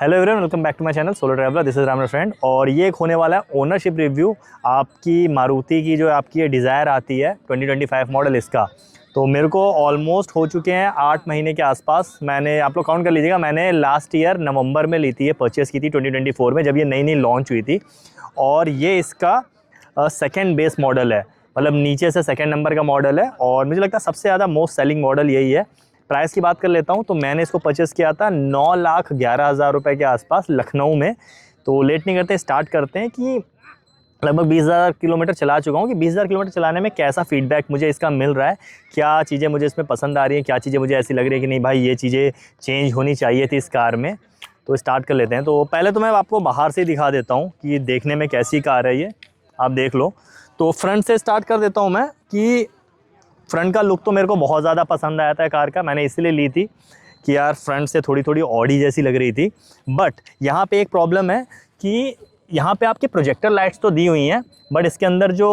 Hello everyone, welcome back to my channel solo traveller. This is Ram friend. और ये एक होने वाला है ओनरशिप रिव्यू आपकी मारुति की। जो आपकी ये डिज़ायर आती है 2025 मॉडल, इसका तो मेरे को ऑलमोस्ट हो चुके हैं 8 महीने के आसपास। मैंने, आप लोग काउंट कर लीजिएगा, मैंने लास्ट ईयर नवंबर में ली थी, ये परचेज़ की थी 2024 में, जब ये नई नई लॉन्च हुई थी। और ये इसका सेकेंड बेस मॉडल है, मतलब नीचे से सेकेंड नंबर का मॉडल है। और मुझे लगता है सबसे ज़्यादा मोस्ट सेलिंग मॉडल यही है। प्राइस की बात कर लेता हूँ तो मैंने इसको परचेज़ किया था 9,11,000 रुपये के आसपास लखनऊ में। तो लेट नहीं करते, स्टार्ट करते हैं कि लगभग 20,000 किलोमीटर चला चुका हूँ कि 20,000 किलोमीटर चलाने में कैसा फीडबैक मुझे इसका मिल रहा है, क्या चीज़ें मुझे इसमें पसंद आ रही हैं, क्या चीज़ें मुझे ऐसी लग रही है कि नहीं भाई ये चीज़ें चेंज होनी चाहिए थी इस कार में। तो स्टार्ट कर लेते हैं। तो पहले तो मैं आपको बाहर से ही दिखा देता हूँ कि देखने में कैसी कार है ये, आप देख लो। तो फ्रंट से स्टार्ट कर देता हूँ मैं कि फ्रंट का लुक तो मेरे को बहुत ज़्यादा पसंद आया था कार का। मैंने इसलिए ली थी कि यार फ्रंट से थोड़ी थोड़ी ऑडी जैसी लग रही थी। बट यहाँ पे एक प्रॉब्लम है कि यहाँ पे आपकी प्रोजेक्टर लाइट्स तो दी हुई हैं, बट इसके अंदर जो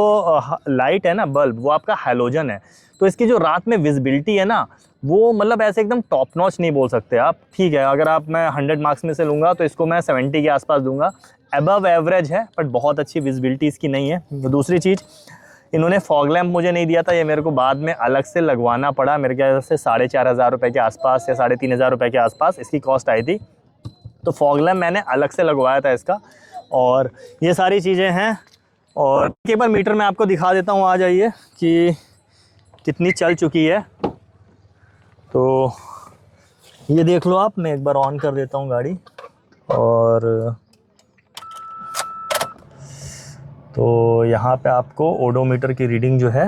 लाइट है ना, बल्ब, वो आपका हैलोजन है। तो इसकी जो रात में विजिबिलिटी है ना, वो मतलब ऐसे एकदम टॉप नॉच नहीं बोल सकते आप। ठीक है, अगर आप, मैं 100 मार्क्स में से लूँगा तो इसको मैं 70 के आसपास दूंगा। अबव एवरेज है, बट बहुत अच्छी विजिबिलिटी इसकी नहीं है। दूसरी चीज़, इन्होंने फॉग लैम्प मुझे नहीं दिया था, ये मेरे को बाद में अलग से लगवाना पड़ा। मेरे ख्याल से 4,500 रुपये के आसपास या 3,500 रुपये के आसपास इसकी कॉस्ट आई थी। तो फॉग लैम्प मैंने अलग से लगवाया था इसका। और ये सारी चीज़ें हैं। और एक बार मीटर में आपको दिखा देता हूँ, आ जाइए, कि कितनी चल चुकी है। तो ये देख लो आप, मैं एक बार ऑन कर देता हूँ गाड़ी। और तो यहाँ पे आपको ओडोमीटर की रीडिंग जो है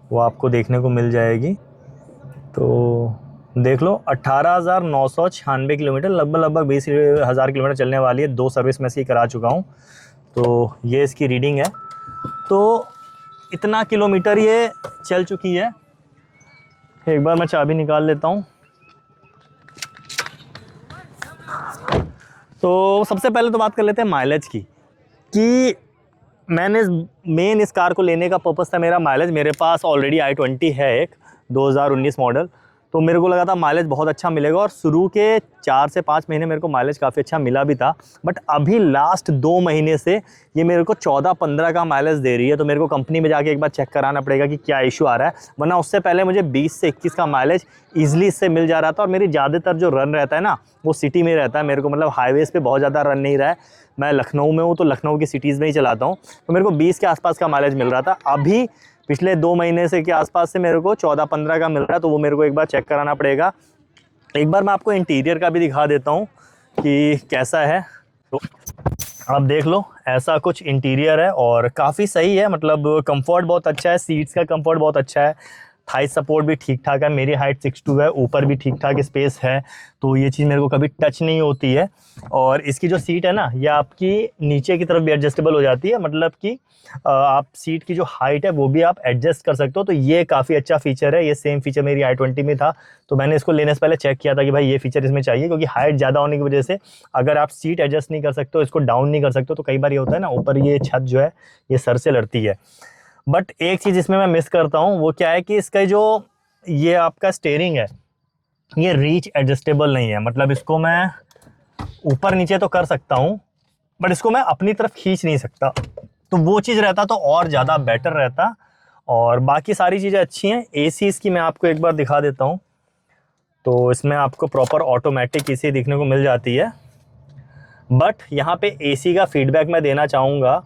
वो आपको देखने को मिल जाएगी। तो देख लो, 18,996 किलोमीटर, लगभग 20,000 किलोमीटर चलने वाली है। 2 सर्विस में इसकी करा चुका हूँ। तो ये इसकी रीडिंग है। तो इतना किलोमीटर ये चल चुकी है। एक बार मैं चाबी निकाल लेता हूँ। तो सबसे पहले तो बात कर लेते हैं माइलेज की, कि मैंने मेन इस कार को लेने का पर्पस था मेरा माइलेज। मेरे पास ऑलरेडी i20 है एक 2019 मॉडल, तो मेरे को लगा था माइलेज बहुत अच्छा मिलेगा। और शुरू के 4 से 5 महीने मेरे को माइलेज काफ़ी अच्छा मिला भी था। बट अभी लास्ट 2 महीने से ये मेरे को 14-15 का माइलेज दे रही है। तो मेरे को कंपनी में जाके एक बार चेक कराना पड़ेगा कि क्या इशू आ रहा है, वरना उससे पहले मुझे 20 से 21 का माइलेज ईजिली इससे मिल जा रहा था। और मेरी ज़्यादातर जो रन रहता है ना, वो सिटी में रहता है। मेरे को मतलब हाईवेज़ पे बहुत ज़्यादा रन नहीं रहा है। मैं लखनऊ में हूँ, तो लखनऊ की सिटीज़ में ही चलाता हूँ। तो मेरे को 20 के आसपास का माइलेज मिल रहा था। अभी पिछले 2 महीने से के आसपास से मेरे को 14-15 का मिल रहा है। तो वो मेरे को एक बार चेक कराना पड़ेगा। एक बार मैं आपको इंटीरियर का भी दिखा देता हूँ कि कैसा है। तो आप देख लो, ऐसा कुछ इंटीरियर है और काफ़ी सही है। मतलब कंफर्ट बहुत अच्छा है, सीट्स का कंफर्ट बहुत अच्छा है, थाई सपोर्ट भी ठीक ठाक है। मेरी हाइट 6'2" है, ऊपर भी ठीक ठाक स्पेस है। तो ये चीज़ मेरे को कभी टच नहीं होती है। और इसकी जो सीट है ना, ये आपकी नीचे की तरफ भी एडजस्टेबल हो जाती है। मतलब कि आप सीट की जो हाइट है वो भी आप एडजस्ट कर सकते हो। तो ये काफ़ी अच्छा फीचर है। ये सेम फीचर मेरी i20 में था। तो मैंने इसको लेने से पहले चेक किया था कि भाई ये फीचर इसमें चाहिए, क्योंकि हाइट ज़्यादा होने की वजह से अगर आप सीट एडजस्ट नहीं कर सकते हो, इसको डाउन नहीं कर सकते हो, तो कई बार ये होता है ना, ऊपर ये छत जो है ये सर से लड़ती है। बट एक चीज़ इसमें मैं मिस करता हूँ, वो क्या है कि इसका जो ये आपका स्टीयरिंग है, ये रीच एडजस्टेबल नहीं है। मतलब इसको मैं ऊपर नीचे तो कर सकता हूँ, बट इसको मैं अपनी तरफ खींच नहीं सकता। तो वो चीज़ रहता तो और ज़्यादा बेटर रहता। और बाकी सारी चीज़ें अच्छी हैं। एसी इसकी मैं आपको एक बार दिखा देता हूँ। तो इसमें आपको प्रॉपर ऑटोमेटिक एसी देखने को मिल जाती है। बट यहाँ पे एसी का फीडबैक मैं देना चाहूँगा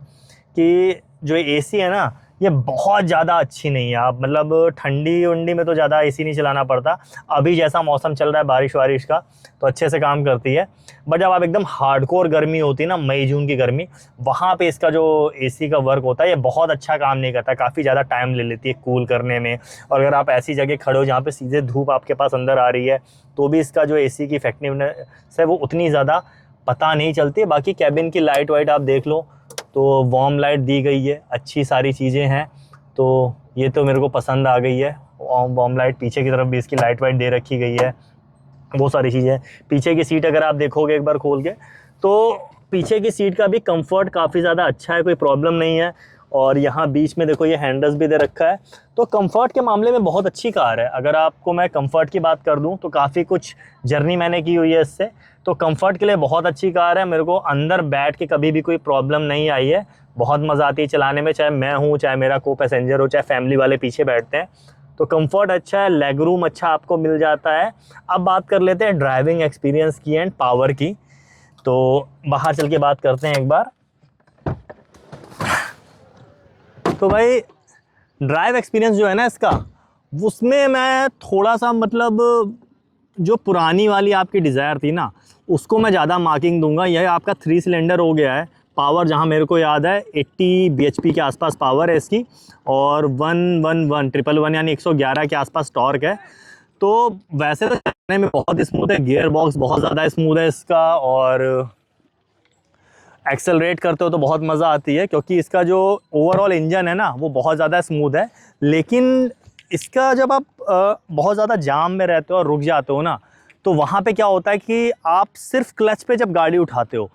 कि जो एसी है ना, ये बहुत ज़्यादा अच्छी नहीं है। आप मतलब ठंडी उंडी में तो ज़्यादा एसी नहीं चलाना पड़ता। अभी जैसा मौसम चल रहा है बारिश वारिश का, तो अच्छे से काम करती है। बट जब आप एकदम हार्डकोर गर्मी होती है ना, मई जून की गर्मी, वहाँ पे इसका जो एसी का वर्क होता है ये बहुत अच्छा काम नहीं करता। काफ़ी ज़्यादा टाइम ले लेती है कूल करने में। और अगर आप ऐसी जगह खड़े हो जहाँ पर सीधे धूप आपके पास अंदर आ रही है, तो भी इसका जो एसी की इफेक्टिवनेस है वो उतनी ज़्यादा पता नहीं चलती। बाकी कैबिन की लाइट वाइट आप देख लो, तो वार्म लाइट दी गई है, अच्छी सारी चीज़ें हैं। तो ये तो मेरे को पसंद आ गई है। वार्म लाइट, पीछे की तरफ भी इसकी लाइट वाइट दे रखी गई है, वो सारी चीज़ें। पीछे की सीट अगर आप देखोगे एक बार खोल के, तो पीछे की सीट का भी कंफर्ट काफ़ी ज़्यादा अच्छा है, कोई प्रॉब्लम नहीं है। और यहाँ बीच में देखो ये हैंडल्स भी दे रखा है। तो कंफर्ट के मामले में बहुत अच्छी कार है। अगर आपको मैं कंफर्ट की बात कर दूँ तो काफ़ी कुछ जर्नी मैंने की हुई है इससे, तो कंफर्ट के लिए बहुत अच्छी कार है। मेरे को अंदर बैठ के कभी भी कोई प्रॉब्लम नहीं आई है, बहुत मज़ा आती है चलाने में, चाहे मैं हूँ, चाहे मेरा को पैसेंजर हो, चाहे फैमिली वाले पीछे बैठते हैं। तो कंफर्ट अच्छा है, लेग रूम अच्छा आपको मिल जाता है। अब बात कर लेते हैं ड्राइविंग एक्सपीरियंस की एंड पावर की। तो बाहर चल के बात करते हैं एक बार। तो भाई ड्राइव एक्सपीरियंस जो है ना इसका, उसमें मैं थोड़ा सा मतलब जो पुरानी वाली आपकी डिज़ायर थी ना, उसको मैं ज़्यादा मार्किंग दूंगा। यह आपका 3 सिलेंडर हो गया है। पावर जहाँ मेरे को याद है 80 bhp के आसपास पावर है इसकी, और 111 यानी 111 के आसपास टॉर्क है। तो वैसे तो चलने में बहुत स्मूथ है, गियर बॉक्स बहुत ज़्यादा स्मूथ है इसका, और एक्सेलरेट करते हो तो बहुत मज़ा आती है, क्योंकि इसका जो ओवरऑल इंजन है ना वो बहुत ज़्यादा स्मूथ है। लेकिन इसका जब आप बहुत ज़्यादा जाम में रहते हो और रुक जाते हो ना, तो वहाँ पे क्या होता है कि आप सिर्फ क्लच पे जब गाड़ी उठाते हो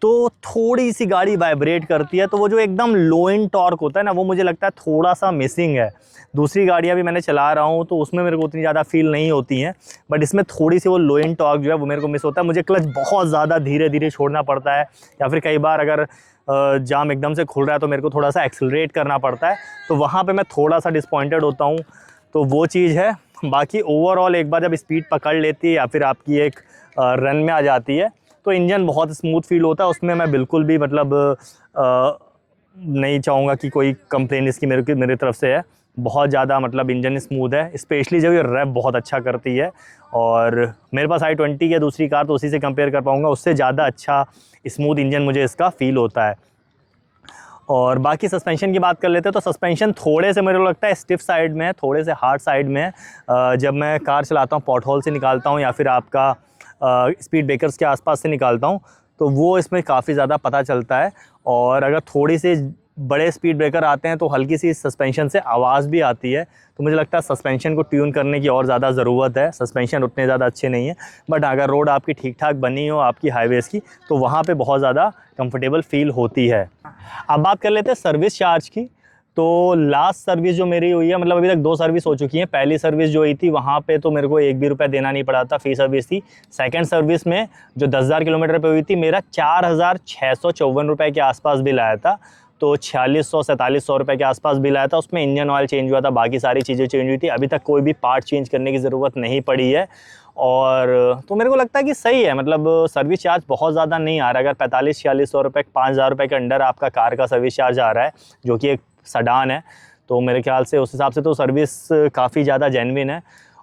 तो थोड़ी सी गाड़ी वाइब्रेट करती है। तो वो जो एकदम लो एंड टॉर्क होता है ना, वो मुझे लगता है थोड़ा सा मिसिंग है। दूसरी गाड़ियाँ भी मैंने चला रहा हूँ तो उसमें मेरे को उतनी ज़्यादा फील नहीं होती हैं, बट इसमें थोड़ी सी वो लो एंड टॉर्क जो है वो मेरे को मिस होता है। मुझे क्लच बहुत ज़्यादा धीरे धीरे छोड़ना पड़ता है, या फिर कई बार अगर जाम एकदम से खुल रहा है तो मेरे को थोड़ा सा एक्सेलरेट करना पड़ता है। तो वहाँ पर मैं थोड़ा सा डिसपॉइंटेड होता हूँ। तो वो चीज़ है। बाकी ओवरऑल एक बार जब स्पीड पकड़ लेती है या फिर आपकी एक रन में आ जाती है तो इंजन बहुत स्मूथ फील होता है। उसमें मैं बिल्कुल भी मतलब नहीं चाहूँगा कि कोई कंप्लेन इसकी मेरी तरफ से है। बहुत ज़्यादा मतलब इंजन स्मूथ है, स्पेशली जब ये रैप बहुत अच्छा करती है। और मेरे पास i20 की दूसरी कार, तो उसी से कंपेयर कर पाऊँगा, उससे ज़्यादा अच्छा स्मूथ इंजन मुझे इसका फ़ील होता है। और बाकी सस्पेंशन की बात कर लेते हैं तो सस्पेंशन थोड़े से मेरे को लगता है स्टिफ साइड में है, थोड़े से हार्ड साइड में है। जब मैं कार चलाता हूँ, पॉट होल से निकालता हूँ या फिर आपका स्पीड ब्रेकर्स के आसपास से निकालता हूँ, तो वो इसमें काफ़ी ज़्यादा पता चलता है। और अगर थोड़ी सी बड़े स्पीड ब्रेकर आते हैं तो हल्की सी सस्पेंशन से आवाज़ भी आती है। तो मुझे लगता है सस्पेंशन को ट्यून करने की और ज़्यादा ज़रूरत है। सस्पेंशन उतने ज़्यादा अच्छे नहीं है, बट अगर रोड आपकी ठीक ठाक बनी हो आपकी हाईवेज़ की, तो वहाँ पे बहुत ज़्यादा कंफर्टेबल फील होती है। अब बात कर लेते हैं सर्विस चार्ज की। तो लास्ट सर्विस जो मेरी हुई है, मतलब अभी तक 2 सर्विस हो चुकी हैं। पहली सर्विस जो हुई थी वहाँ पे तो मेरे को 1 भी रुपया देना नहीं पड़ा था, फ्री सर्विस थी। सेकंड सर्विस में जो 10,000 किलोमीटर पे हुई थी, मेरा 4,654 रुपये के आसपास बिल आया था। तो 4600-4700 रुपये के आसपास बिल आया था। उसमें इंजन ऑयल चेंज हुआ था, बाकी सारी चीज़ें चेंज हुई थी। अभी तक कोई भी पार्ट चेंज करने की ज़रूरत नहीं पड़ी है। और तो मेरे को लगता है कि सही है, मतलब सर्विस चार्ज बहुत ज़्यादा नहीं आ रहा है। अगर 4500-4600 रुपये, 5,000 रुपये के अंडर आपका कार का सर्विस चार्ज आ रहा है, जो कि एक सेडान है, तो मेरे ख्याल से उस हिसाब से तो सर्विस काफ़ी ज़्यादा जेन्युइन है।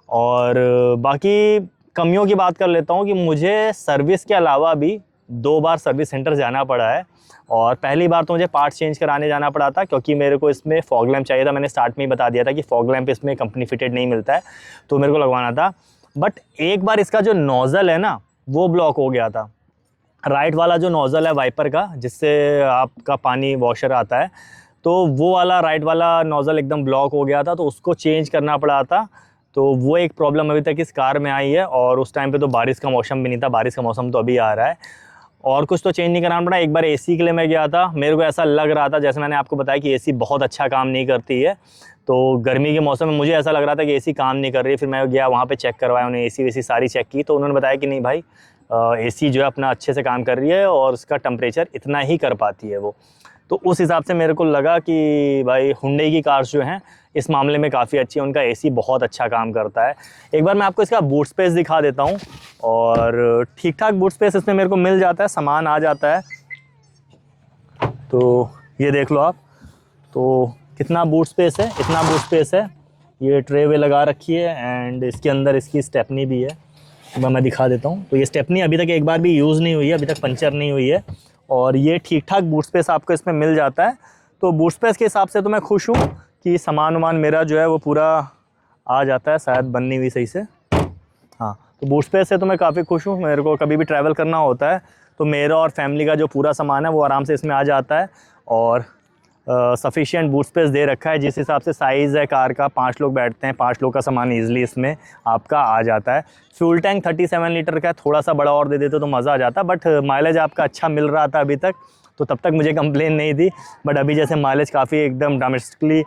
और बाकी कमियों की बात कर लेता हूँ कि मुझे सर्विस के अलावा भी 2 बार सर्विस सेंटर जाना पड़ा है। और पहली बार तो मुझे पार्ट्स चेंज कराने जाना पड़ा था, क्योंकि मेरे को इसमें फॉग लैंप चाहिए था। मैंने स्टार्ट में ही बता दिया था कि फॉग लैंप इसमें कंपनी फिटेड नहीं मिलता है, तो मेरे को लगवाना था। बट एक बार इसका जो नोज़ल है ना, वो ब्लॉक हो गया था। राइट वाला जो नोज़ल है वाइपर का, जिससे आपका पानी वॉशर आता है, तो वो वाला राइट वाला नोज़ल एकदम ब्लॉक हो गया था, तो उसको चेंज करना पड़ा था। तो वो एक प्रॉब्लम अभी तक इस कार में आई है। और उस टाइम पे तो बारिश का मौसम भी नहीं था, बारिश का मौसम तो अभी आ रहा है। और कुछ तो चेंज नहीं कराना पड़ा। एक बार एसी के लिए मैं गया था, मेरे को ऐसा लग रहा था, जैसे मैंने आपको बताया कि एसी बहुत अच्छा काम नहीं करती है, तो गर्मी के मौसम में मुझे ऐसा लग रहा था कि एसी काम नहीं कर रही है। फिर मैं गया वहाँ पे चेक करवाया, उन्हें एसी वेसी सारी चेक की, तो उन्होंने बताया कि नहीं भाई, एसी जो है अपना अच्छे से काम कर रही है और उसका टेम्परेचर इतना ही कर पाती है वो। तो उस हिसाब से मेरे को लगा कि भाई हुंडई की कार्स जो हैं इस मामले में काफ़ी अच्छी है, उनका एसी बहुत अच्छा काम करता है। एक बार मैं आपको इसका बूट स्पेस दिखा देता हूँ, और ठीक ठाक बूट स्पेस इसमें मेरे को मिल जाता है, सामान आ जाता है। तो ये देख लो आप, तो कितना बूट स्पेस है, इतना बूट स्पेस है। ये ट्रे वे लगा रखी है, एंड इसके अंदर इसकी स्टेपनी भी है। मैं दिखा देता हूँ। तो ये स्टेपनी अभी तक एक बार भी यूज़ नहीं हुई है, अभी तक पंचर नहीं हुई है। और ये ठीक ठाक बूट स्पेस आपको इसमें मिल जाता है। तो बूट स्पेस के हिसाब से तो मैं खुश हूँ कि सामान वामान मेरा जो है वो पूरा आ जाता है, शायद बन नहीं हुई सही से। हाँ, तो बूट स्पेस से तो मैं काफ़ी खुश हूँ। मेरे को कभी भी ट्रैवल करना होता है तो मेरा और फैमिली का जो पूरा सामान है वो आराम से इसमें आ जाता है। और सफिशिएंट बूट स्पेस दे रखा है, जिस हिसाब से साइज़ है कार का, 5 लोग बैठते हैं, 5 लोग का सामान ईजिली इसमें आपका आ जाता है। फ्यूल टैंक 37 लीटर का है, थोड़ा सा बड़ा और दे देते तो मज़ा आ जाता, बट माइलेज आपका अच्छा मिल रहा था अभी तक, तो तब तक मुझे कंप्लेन नहीं थी। बट अभी जैसे माइलेज काफ़ी एकदम ड्रामेटिकली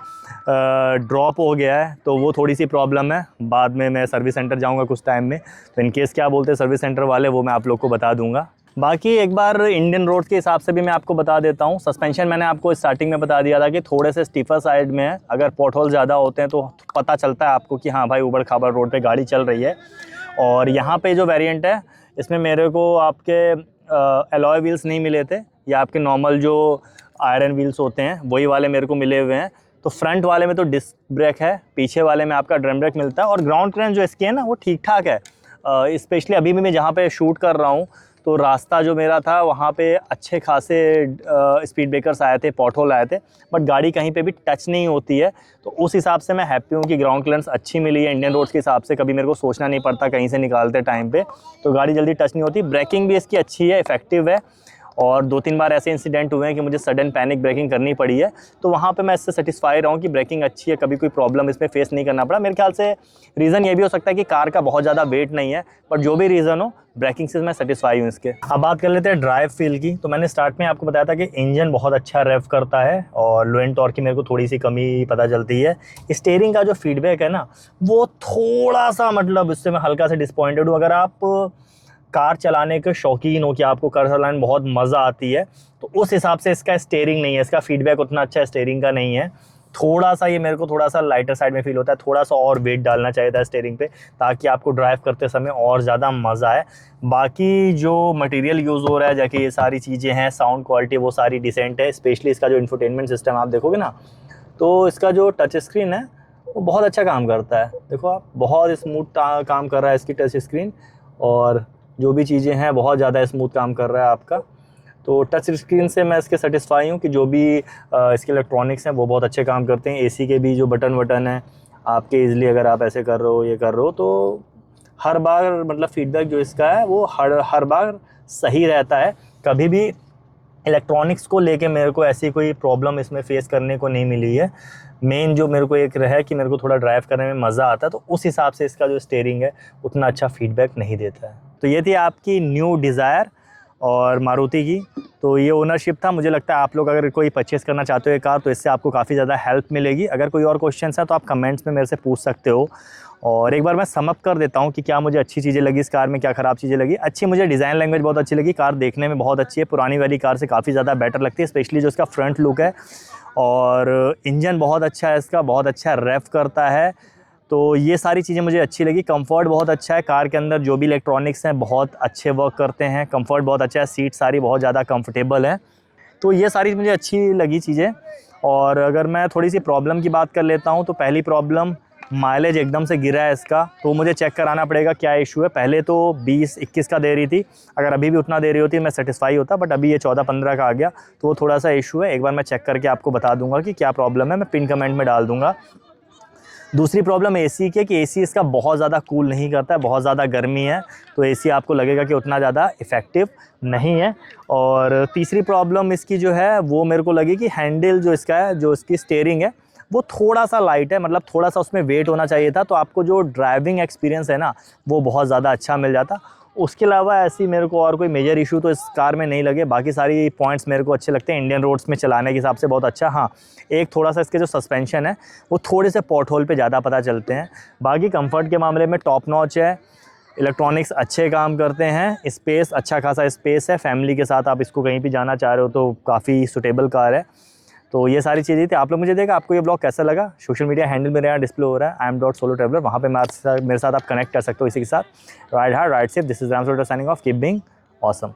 ड्रॉप हो गया है, तो वो थोड़ी सी प्रॉब्लम है। बाद में मैं सर्विस सेंटर जाऊंगा कुछ टाइम में, तो इन केस क्या बोलते हैं सर्विस सेंटर वाले, वो मैं आप लोग को बता दूंगा। बाकी एक बार इंडियन रोड के हिसाब से भी मैं आपको बता देता हूँ। सस्पेंशन मैंने आपको स्टार्टिंग में बता दिया था कि थोड़े से स्टीफर साइड में है। अगर पॉटहोल ज़्यादा होते हैं तो पता चलता है आपको कि हाँ भाई ऊबड़ खाबड़ रोड पे गाड़ी चल रही है। और यहाँ पे जो वेरिएंट है इसमें मेरे को आपके एलॉय व्हील्स नहीं मिले थे, या आपके नॉर्मल जो आयरन व्हील्स होते हैं वही वाले मेरे को मिले हुए हैं। तो फ्रंट वाले में तो डिस्क ब्रेक है, पीछे वाले में आपका ड्रम ब्रेक मिलता है। और ग्राउंड क्लियरेंस जो इसकी है ना वो ठीक ठाक है। स्पेशली अभी भी मैं जहाँ पे शूट कर रहा हूँ तो रास्ता जो मेरा था वहाँ पे अच्छे खासे स्पीड ब्रेकर्स आए थे, पॉटहोल आए थे, बट गाड़ी कहीं पे भी टच नहीं होती है। तो उस हिसाब से मैं हैप्पी हूँ कि ग्राउंड क्लियरेंस अच्छी मिली है इंडियन रोड्स के हिसाब से। कभी मेरे को सोचना नहीं पड़ता कहीं से निकालते टाइम पे, तो गाड़ी जल्दी टच नहीं होती। ब्रेकिंग भी इसकी अच्छी है, इफेक्टिव है। और 2-3 बार ऐसे इंसिडेंट हुए हैं कि मुझे सडन पैनिक ब्रेकिंग करनी पड़ी है, तो वहाँ पे मैं इससे सेटिस्फाई रहा हूँ कि ब्रेकिंग अच्छी है, कभी कोई प्रॉब्लम इसमें फेस नहीं करना पड़ा। मेरे ख्याल से रीज़न ये भी हो सकता है कि कार का बहुत ज़्यादा वेट नहीं है, बट जो भी रीज़न हो ब्रेकिंग से मैं सेटिस्फाई हूँ इसके। अब बात कर लेते हैं ड्राइव फील की। तो मैंने स्टार्ट में आपको बताया था कि इंजन बहुत अच्छा रेव करता है और लो एंड टॉर्क की मेरे को थोड़ी सी कमी पता चलती है। स्टीयरिंग का जो फीडबैक है ना वो थोड़ा सा, मतलब इससे मैं हल्का से डिसपॉइंटेड हूँ। अगर आप कार चलाने के शौकीन हो कि आपको कार चलाने में बहुत मज़ा आती है, तो उस हिसाब से इसका स्टीयरिंग नहीं है, इसका फीडबैक उतना अच्छा स्टीयरिंग का नहीं है। थोड़ा सा ये मेरे को थोड़ा सा लाइटर साइड में फील होता है। थोड़ा सा और वेट डालना चाहिए था स्टीयरिंग पे, ताकि आपको ड्राइव करते समय और ज़्यादा मज़ा आए। बाकी जो मटेरियल यूज़ हो रहा है, जाके ये सारी चीज़ें हैं, साउंड क्वालिटी वो सारी डिसेंट है। स्पेशली इसका जो इंफोटेनमेंट सिस्टम आप देखोगे ना, तो इसका जो टच स्क्रीन है वो बहुत अच्छा काम करता है। देखो आप, बहुत स्मूथ काम कर रहा है इसकी टच स्क्रीन, और जो भी चीज़ें हैं बहुत ज़्यादा स्मूथ काम कर रहा है आपका। तो टच स्क्रीन से मैं इसके सेटिस्फाई हूँ कि जो भी इसके इलेक्ट्रॉनिक्स हैं वो बहुत अच्छे काम करते हैं। एसी के भी जो बटन हैं आपके, ईज़िली अगर आप ऐसे कर रहे हो, ये कर रहे हो, तो हर बार मतलब फीडबैक जो इसका है वो हर बार सही रहता है। कभी भी इलेक्ट्रॉनिक्स को लेके मेरे को ऐसी कोई प्रॉब्लम इसमें फेस करने को नहीं मिली है। मेन जो मेरे को एक रहा कि मेरे को थोड़ा ड्राइव करने में मज़ा आता है, तो उस हिसाब से इसका जो स्टीयरिंग है उतना अच्छा फीडबैक नहीं देता है। तो ये थी आपकी न्यू डिज़ायर और मारुति की। तो ये ओनरशिप था। मुझे लगता है आप लोग अगर कोई परचेज़ करना चाहते हो ये कार, तो इससे आपको काफ़ी ज़्यादा हेल्प मिलेगी। अगर कोई और क्वेश्चन है तो आप कमेंट्स में मेरे से पूछ सकते हो। और एक बार मैं सम अप कर देता हूँ कि क्या मुझे अच्छी चीज़ें लगी इस कार में, क्या ख़राब चीज़ें लगी। अच्छी, मुझे डिज़ाइन लैंग्वेज बहुत अच्छी लगी। कार देखने में बहुत अच्छी है, पुरानी वाली कार से काफ़ी ज़्यादा बेटर लगती है, स्पेशली जो इसका फ्रंट लुक है। और इंजन बहुत अच्छा है इसका, बहुत अच्छा रेव करता है। तो ये सारी चीज़ें मुझे अच्छी लगी। कंफर्ट बहुत अच्छा है, कार के अंदर जो भी इलेक्ट्रॉनिक्स हैं बहुत अच्छे वर्क करते हैं। कंफर्ट बहुत अच्छा है, सीट सारी बहुत ज़्यादा कंफर्टेबल है। तो ये सारी मुझे अच्छी लगी चीज़ें। और अगर मैं थोड़ी सी प्रॉब्लम की बात कर लेता हूँ, तो पहली प्रॉब्लम, माइलेज एकदम से गिरा है इसका। तो मुझे चेक कराना पड़ेगा क्या इशू है। पहले तो 20-21 का दे रही थी, अगर अभी भी उतना दे रही होती मैं सेटिस्फाई होता, बट अभी ये 14-15 का आ गया, तो वो थोड़ा सा इशू है। एक बार मैं चेक करके आपको बता दूंगा कि क्या प्रॉब्लम है, मैं पिन कमेंट में डाल दूंगा। दूसरी प्रॉब्लम एसी की है कि एसी इसका बहुत ज़्यादा कूल नहीं करता है, बहुत ज़्यादा गर्मी है, तो एसी आपको लगेगा कि उतना ज़्यादा इफ़ेक्टिव नहीं है। और तीसरी प्रॉब्लम इसकी जो है वो मेरे को लगी कि हैंडल जो इसका है, जो इसकी स्टीयरिंग है वो थोड़ा सा लाइट है, मतलब थोड़ा सा उसमें वेट होना चाहिए था, तो आपको जो ड्राइविंग एक्सपीरियंस है ना वो बहुत ज़्यादा अच्छा मिल जाता। उसके अलावा ऐसी मेरे को और कोई मेजर इशू तो इस कार में नहीं लगे। बाकी सारी पॉइंट्स मेरे को अच्छे लगते हैं, इंडियन रोड्स में चलाने के हिसाब से बहुत अच्छा। हाँ, एक थोड़ा सा इसके जो सस्पेंशन है वो थोड़े से पॉटहोल पे ज़्यादा पता चलते हैं। बाकी कंफर्ट के मामले में टॉप नॉच है, इलेक्ट्रॉनिक्स अच्छे काम करते हैं, स्पेस अच्छा खासा स्पेस है। फैमिली के साथ आप इसको कहीं भी जाना चाह रहे हो तो काफ़ी सूटेबल कार है। तो ये सारी चीज़ें थी। आप लोग मुझे देखा आपको ये ब्लॉग कैसा लगा। सोशल मीडिया हैंडल मेरे यहाँ डिस्प्ले हो रहा है, IM.solo-traveler, वहाँ पे मेरे साथ आप कनेक्ट कर सकते हो इसी के साथ। Ride hard, ride safe. This is IM.solo signing off. Keep being awesome.